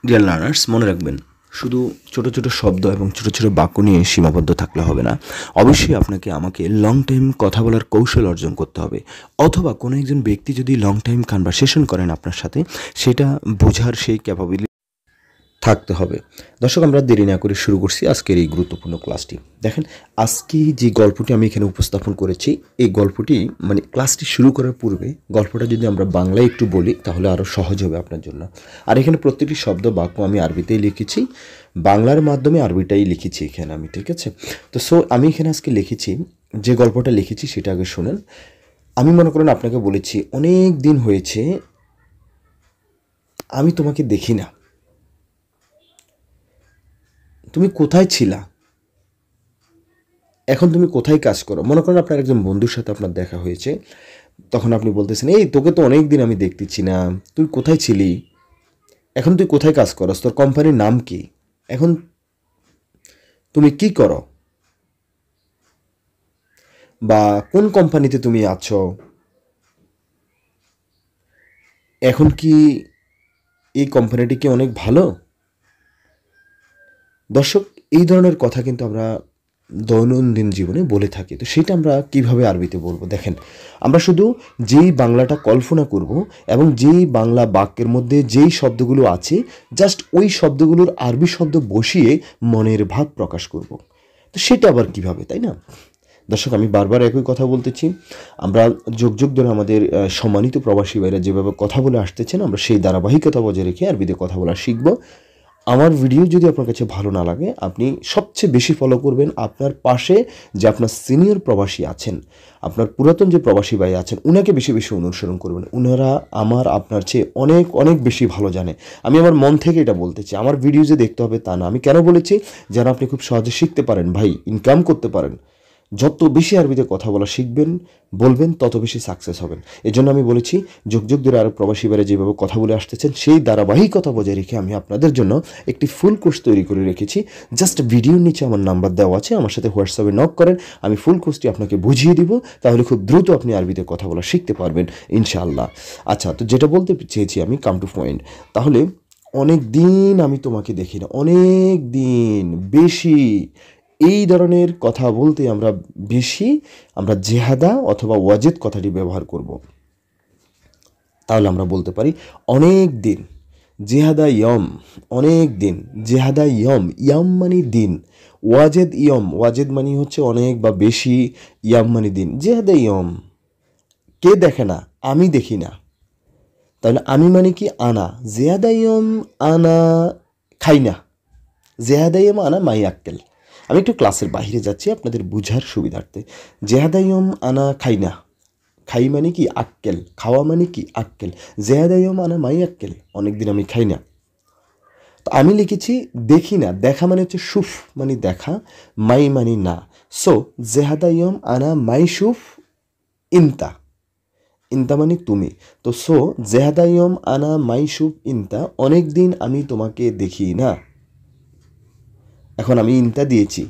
Dear learners, মনে রাখবেন শুধু ছোট ছোট শব্দ এবং ছোট ছোট বাক্য নিয়ে সীমাবদ্ধ থাকলে হবে না। অবশ্যই আপনাকে আমাকে লং টাইম কথা বলার কৌশল অর্জন করতে হবে, অথবা কোনো একজন ব্যক্তি যদি লং টাইম কনভারসেশন করেন আপনার সাথে, সেটা বোঝার সেই ক্যাপাবিলিটি থাকতে হবে। দর্শক, আমরা দেরি না করে শুরু করছি আজকের এই গুরুত্বপূর্ণ ক্লাসটি। দেখেন, আজকে যে গল্পটি আমি এখানে উপস্থাপন করেছি, এই গল্পটি ক্লাসটি শুরু করার পূর্বে গল্পটা যদি আমরা বাংলায় একটু বলি তাহলে আরও সহজ হবে আপনার জন্য। আর এখানে প্রত্যেকটি শব্দ বাক্য আমি আরবিতেই লিখেছি, বাংলার মাধ্যমে আরবিটাই লিখেছি এখানে আমি, ঠিক আছে? তো আমি এখানে আজকে লিখেছি, যে গল্পটা লিখেছি সেটা আগে শোনেন। আমি মনে করেন আপনাকে বলেছি, অনেক দিন হয়েছে আমি তোমাকে দেখি না, তুমি কোথায় ছিলা, এখন তুমি কোথায় কাজ করো। মনে করেন আপনার একজন বন্ধুর সাথে আপনার দেখা হয়েছে, তখন আপনি বলতেছেন, এই তোকে তো অনেক দিন আমি দেখতেছি না, তুই কোথায় ছিলি, এখন তুই কোথায় কাজ করস, তোর কোম্পানির নাম কি, এখন তুমি কি করো, বা কোন কোম্পানিতে তুমি আছো, এখন কি এই কোম্পানিটি কি অনেক ভালো। দর্শক, এই ধরনের কথা কিন্তু আমরা দৈনন্দিন জীবনে বলে থাকি। তো সেটা আমরা কিভাবে আরবিতে বলবো? দেখেন, আমরা শুধু যেই বাংলাটা কল্পনা করব এবং যেই বাংলা বাক্যের মধ্যে যেই শব্দগুলো আছে, জাস্ট ওই শব্দগুলোর আরবি শব্দ বসিয়ে মনের ভাব প্রকাশ করব। তো সেটা আবার কিভাবে, তাই না? দর্শক, আমি বারবার একই কথা বলতেছি, আমরা যুগ যুগ ধরে আমাদের সম্মানিত প্রবাসী ভাইরা যেভাবে কথা বলে আসতেছেন, আমরা সেই ধারাবাহিকতা বজায় রেখে আরবিতে কথা বলা শিখব। আমার ভিডিও যদি আপনার কাছে ভালো না লাগে, আপনি সবচেয়ে বেশি ফলো করবেন আপনার পাশে যে আপনার সিনিয়র প্রবাসী আছেন, আপনার পুরাতন যে প্রবাসী ভাই আছেন, উনাকে বেশি বেশি অনুসরণ করবেন। উনারা আপনার চেয়ে অনেক অনেক বেশি ভালো জানে। আমি আমার মন থেকে এটা বলতেছি, আমার ভিডিও যে দেখতে হবে তা না। আমি কেন বলেছি? যেন আপনি খুব সহজে শিখতে পারেন ভাই, ইনকাম করতে পারেন। যত বেশি আরবিতে কথা বলা শিখবেন, বলবেন, তত বেশি সাকসেস হবেন। এই জন্য আমি বলেছি, যুগ যুগ ধরে আরব প্রবাসী ভাইরা যেভাবে কথা বলে আসতেছেন, সেই ধারাবাহিকতা বজায় রেখে আমি আপনাদের জন্য একটি ফুল কোর্স তৈরি করে রেখেছি। জাস্ট ভিডিওর নিচে আমার নাম্বার দেওয়া আছে, আমার সাথে হোয়াটসঅ্যাপে নক করেন, আমি ফুল কোর্সটি আপনাকে বুঝিয়ে দিব। তাহলে খুব দ্রুত আপনি আরবিতে কথা বলা শিখতে পারবেন ইনশাআল্লাহ। আচ্ছা, তো যেটা বলতে চেয়েছি আমি, কাম টু পয়েন্ট। তাহলে অনেক দিন আমি তোমাকে দেখি না, অনেক দিন, বেশি, এই ধরনের কথা বলতে আমরা জেহাদা অথবা ওয়াজেদ কথাটি ব্যবহার করব। তাহলে আমরা বলতে পারি অনেক দিন, জেহাদা ইয়ম, অনেক দিন, জেহাদা ইয়ম, ইয়াম মানে দিন, ওয়াজেদ ইয়ম, ওয়াজেদ মানে হচ্ছে অনেক বা বেশি, ইয়াম মানে দিন, জেহাদা ইয়ম। কে দেখে না? আমি দেখি না। তাহলে আমি মানে কি? আনা, জেহাদা ইয়ম আনা খাই না, জেহাদা ইয়ম আনা মাই আক্কেল। আমি একটু ক্লাসের বাইরে যাচ্ছি আপনাদের বুঝার সুবিধার্থে। জেহাদাইয়ম আনা খাই না, খাই মানে কি? আক্কেল, খাওয়া মানে কি? আক্কেল। জেহাদাইয়ম আনা মাই আক্কেল, অনেকদিন আমি খাই না। তো আমি লিখেছি দেখি না, দেখা মানে হচ্ছে সুফ মানে দেখা, মাই মানে না। সো জেহাদাইয়ম আনা মাই সুফ ইনতা, ইনতা মানে তুমি। তো সো জেহাদাইয়ম আনা মাই সুফ ইনতা, অনেকদিন আমি তোমাকে দেখি না। এখন আমি ইনতা দিয়েছি,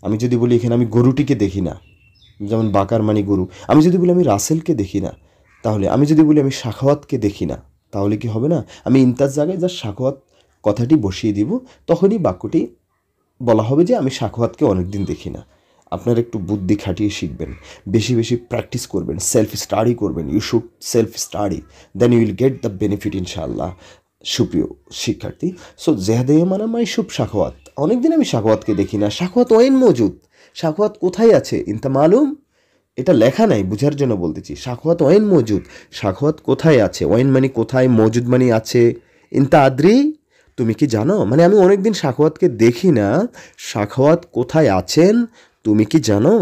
আমি যদি বলি এখানে আমি গরুটিকে দেখি না, যেমন বাকার মানে গরু, আমি যদি বলি আমি রাসেলকে দেখি না, তাহলে আমি যদি বলি আমি শাখাওয়াতকে দেখি না, তাহলে কি হবে না? আমি ইনতার জায়গায় যা শাখাওয়াত কথাটি বসিয়ে দিব, তখনই বাক্যটি বলা হবে যে আমি শাখাওয়াতকে অনেকদিন দেখি না। আপনারা একটু বুদ্ধি খাটিয়ে শিখবেন, বেশি বেশি প্র্যাকটিস করবেন, সেলফ স্টাডি করবেন। You should self study, then you will get the benefit ইনশাআল্লাহ। সুপ্রিয় শিক্ষার্থী, সো জেহাদেয় মানে মাই শুভ শাখাওয়াত, অনেকদিন আমি শাখাওয়াতকে দেখি না। শাখাওয়াত ওয়াইন মজুদ, শাখাওয়াত কোথায় আছে? ইনতা মালুম, এটা লেখা নাই, বুঝার জন্য বলতেছি। শাখাওয়াত ওয়াইন মজুদ, শাখাওয়াত কোথায় আছে? ওয়াইন মানে কোথায়, মজুদ মানে আছে। ইনতা আদ্রি, তুমি কি জানো? মানে আমি অনেকদিন শাখাওয়াতকে দেখি না, শাখাওয়াত কোথায় আছেন তুমি কি জানো?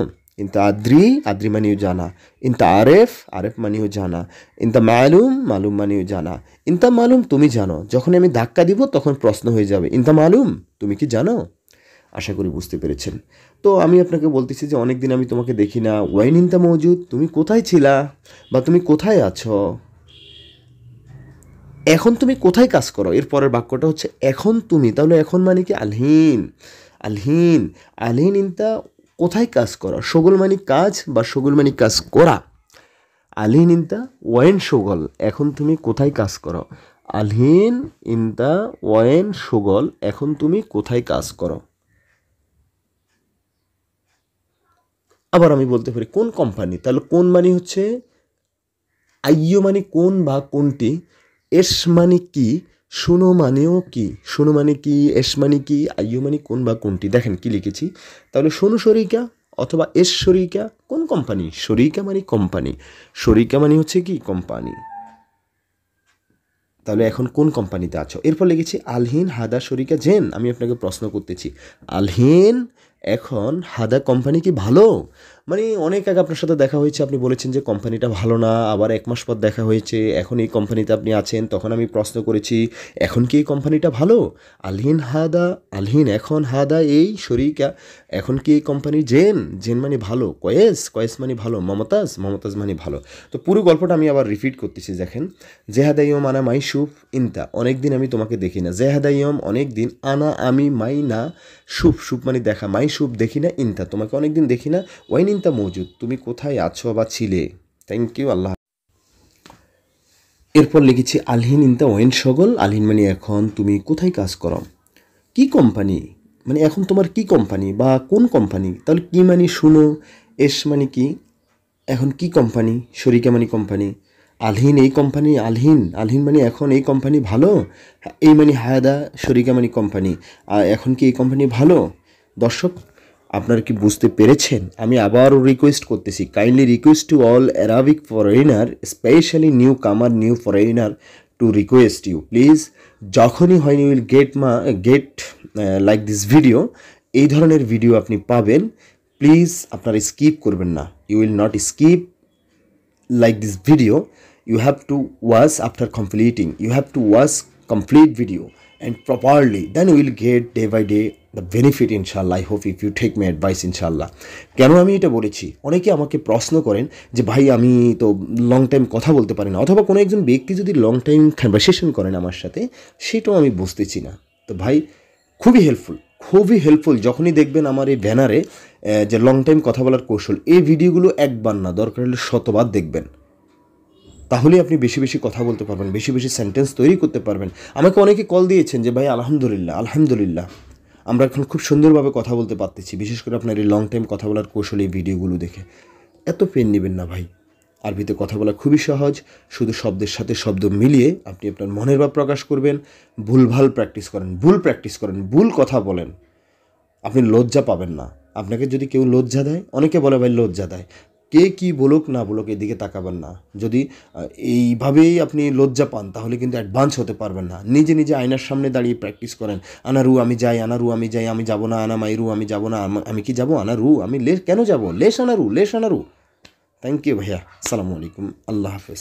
ইনতা আদ্রি, আদ্রি মানেও জানা। ইনতা আরেফ, আরেফ মানেও জানা। ইনতা মালুম, মালুম মানেও জানা। ইনতা মালুম, তুমি জানো। যখন আমি ধাক্কা দিব তখন প্রশ্ন হয়ে যাবে, ইনতা মালুম, তুমি কি জানো? আশা করি বুঝতে পেরেছেন। তো আমি আপনাকে বলতেছি যে অনেকদিন আমি তোমাকে দেখি না, ওয়াইন ইনতা মৌজুদ, তুমি কোথায় ছিলা বা তুমি কোথায় আছো। এখন তুমি কোথায় কাজ করো, এর পরের বাক্যটা হচ্ছে এখন তুমি। তাহলে এখন মানে কি? আলহিন, আলহিন, আলহিন ইনতা কোথায় কাজ করো। শগল মানে কাজ বা শগল মানে কাজ করা। আলহিন ইনতা ওয়াইন শগল, এখন তুমি কোথায় কাজ করো। আলহিন ইনতা ওয়েন সুগল, এখন তুমি কোথায় কাজ করো। আবার আমি বলতে পারি কোন কোম্পানি, তাহলে কোন মানে হচ্ছে আইয়ো মানে কোন বা কোনটি, এস মানে কি, শুনো মানেও কি, শুনো মানে কি, এস মানে কি, আইয়ো মানে কোন বা কোনটি। দেখেন কি লিখেছি, তাহলে শোনো শরিকা অথবা এস শরিকা, কোন কোম্পানি, শরিকা মানে কোম্পানি, শরিকা মানে হচ্ছে কি কোম্পানি। তাহলে এখন কোন কোম্পানিতে আছো। এরপর লিখেছি আলহিন হাদা শরিকা জেন, আমি আপনাকে প্রশ্ন করতেছি আলহিন এখন হাদা কোম্পানি কি ভালো, মানে অনেক আগে আপনার সাথে দেখা হয়েছে, আপনি বলেছেন যে কোম্পানিটা ভালো না, আবার 1 মাস পর দেখা হয়েছে, এখন এই কোম্পানিতে আপনি আছেন, তখন আমি প্রশ্ন করেছি এখন কি এই কোম্পানিটা ভালো। আলহিন হাদা, আলহিন এখন হাদা এই শরিকা, এখন কি এই কোম্পানি জেন, জেন মানে ভালো, কয়েস, কয়েস মানে ভালো, মমতাজ, মমতাজ মানে ভালো। তো পুরো গল্পটা আমি আবার রিপিট করতেছি, দেখেন জেহাদাইয়ম আনা মাই সুফ ইনতা, অনেক দিন আমি তোমাকে দেখি না, জেহাদাইয়ম অনেক দিন, আনা আমি, মাই না, সুফ, সুফ মানে দেখা, মাই সুফ দেখি না, ইনতা তোমাকে অনেক দিন দেখি না, ওয়াইন ইনতা মৌজুদ তুমি কোথায় আছো বা ছিলে। থ্যাংক ইউ, আল্লাহ। এরপর লিখেছি আলহিন ইনতা ওয়াইন সগল, আলহিন মানে এখন, তুমি কোথায় কাজ করো, কি কোম্পানি মানে এখন তোমার কি কোম্পানি বা কোন কোম্পানি, তাহলে কি মানে শুনো, এস মানে কি, এখন কি কোম্পানি, শরিকা মানে কোম্পানি, আলহিন এই কোম্পানি, আলহিন, আলহিন মানে এখন এই কোম্পানি ভালো, এই মানে হায়দা শরিকা মানে কোম্পানি, এখন কি এই কোম্পানি ভালো। দর্শক আপনারা কি বুঝতে পেরেছেন, আমি আবারও রিকোয়েস্ট করতেছি, kindly request to all Arabic foreigner, specially new comer, new foreigner, to request you please, যখনই হয় you will get like this video, এই ধরনের ভিডিও আপনি পাবেন, প্লিজ আপনারা স্কিপ করবেন না, you will not skip like this video, you have to watch after completing, you have to watch complete video and properly, then you will get day by day the benefit inshallah. I hope if you take my advice inshallah. কেন আমি এটা বলেছি, অনেকে আমাকে প্রশ্ন করেন যে ভাই আমি তো লং টাইম কথা বলতে পারি না, অথবা কোনো একজন ব্যক্তি যদি লং টাইম কনভারসেশন করেন আমার সাথে, সেটাও আমি বুঝতেছি না। তো ভাই খুবই হেল্পফুল, খুবই হেল্পফুল, যখনই দেখবেন আমার এই ব্যানারে যে লং টাইম কথা বলার কৌশল, এই ভিডিওগুলো একবার না দরকার হলে শতবার দেখবেন, তাহলে আপনি বেশি বেশি কথা বলতে পারবেন, বেশি বেশি সেন্টেন্স তৈরি করতে পারবেন। আমাকে অনেকে কল দিয়েছেন যে ভাই আলহামদুলিল্লাহ, আলহামদুলিল্লাহ আমরা এখন খুব সুন্দরভাবে কথা বলতে পারতেছি, বিশেষ করে আপনার এই লং টাইম কথা বলার কৌশল এই ভিডিওগুলো দেখে। এত পেন নেবেন না ভাই, আরবিতে কথা বলা খুবই সহজ, শুধু শব্দের সাথে শব্দ মিলিয়ে আপনি আপনার মনের ভাব প্রকাশ করবেন, ভুলভাল প্র্যাকটিস করেন, ভুল প্র্যাকটিস করেন, ভুল কথা বলেন, আপনি লজ্জা পাবেন না। আপনাকে যদি কেউ লজ্জা দেয়, অনেকে বলে ভাই লজ্জা দেয়, কে কি বলুক না বলুক এদিকে তাকাবেন না। যদি এইভাবেই আপনি লজ্জা পান তাহলে কিন্তু অ্যাডভান্স হতে পারবেন না। নিজে নিজে আয়নার সামনে দাঁড়িয়ে প্র্যাকটিস করেন, আনারু আমি যাই, আনারু আমি যাই, আমি যাব না, আনা মাইরু আমি যাব না, আমি কি যাব, আনারু আমি কেন যাব, লেশ আনারু, লেশ আনারু। থ্যাংক ইউ ভাইয়া, আসসালামু আলাইকুম, আল্লাহ হাফেজ।